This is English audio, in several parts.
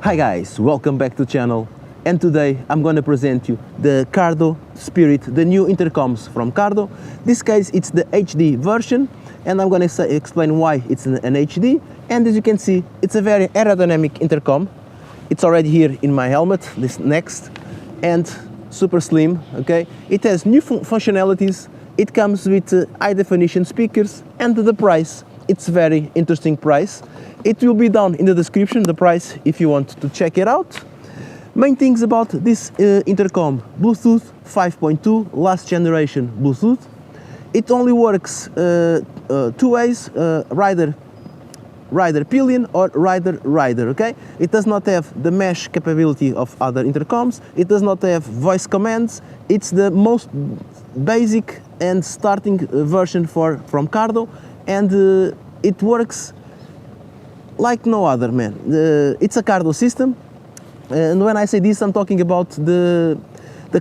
Hi guys, welcome back to the channel, and today I'm going to present you the CARDO SPIRIT, the new intercoms from CARDO. This case it's the HD version, and I'm going to explain why it's an HD. And as you can see, it's a very aerodynamic intercom. It's already here in my helmet, this next, and super slim, okay? It has new functionalities, it comes with high definition speakers, and the price, it's very interesting price. It will be down in the description, the price, if you want to check it out. Main things about this intercom: Bluetooth 5.2, last generation Bluetooth. It only works two ways, rider pillion or rider, okay? It does not have the mesh capability of other intercoms. It does not have voice commands. It's the most basic and starting version from CARDO, and it works like no other, man. It's a CARDO system, and when I say this, I'm talking about the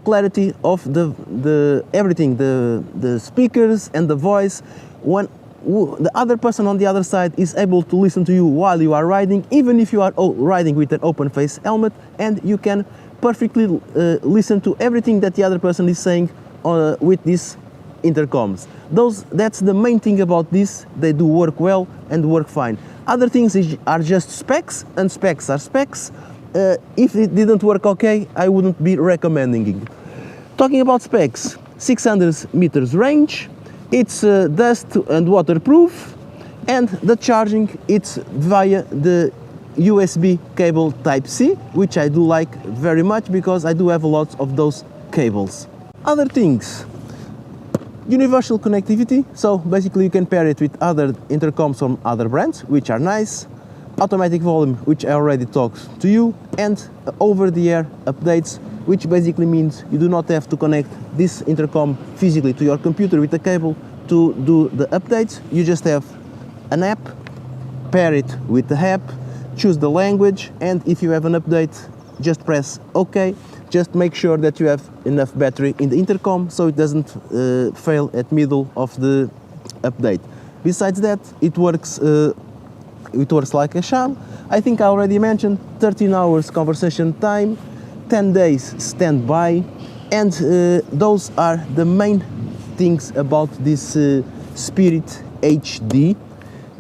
clarity of the everything, the speakers and the voice. When the other person on the other side is able to listen to you while you are riding, even if you are riding with an open face helmet, and you can perfectly listen to everything that the other person is saying with these intercoms. That's the main thing about this. They do work well and work fine. Other things are just specs, and specs are specs. If it didn't work okay, I wouldn't be recommending it. Talking about specs, 600 meters range, it's dust and waterproof, and the charging, it's via the USB cable Type-C, which I do like very much because I do have a lot of those cables. Other things, universal connectivity, so basically you can pair it with other intercoms from other brands, which are nice. Automatic volume, which I already talked to you, and over-the-air updates, which basically means you do not have to connect this intercom physically to your computer with a cable to do the updates. You just have an app, pair it with the app, choose the language, and if you have an update, just press OK. Just make sure that you have enough battery in the intercom so it doesn't fail at middle of the update. Besides that, it works like a charm. I think I already mentioned 13 hours conversation time, 10 days standby, and those are the main things about this Spirit HD.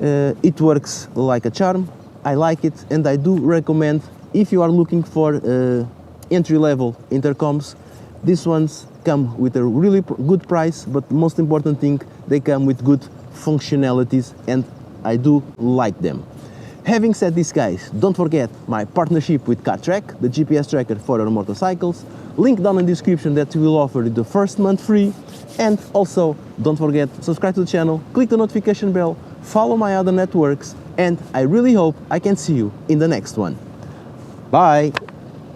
It works like a charm. I like it, and I do recommend, if you are looking for entry-level intercoms, these ones come with a really good price, but most important thing, they come with good functionalities, and I do like them. Having said this, guys, don't forget my partnership with CarTrack, the GPS tracker for your motorcycles. Link down in the description that will offer you the first month free. And also, don't forget, subscribe to the channel, click the notification bell, follow my other networks, and I really hope I can see you in the next one. Bye!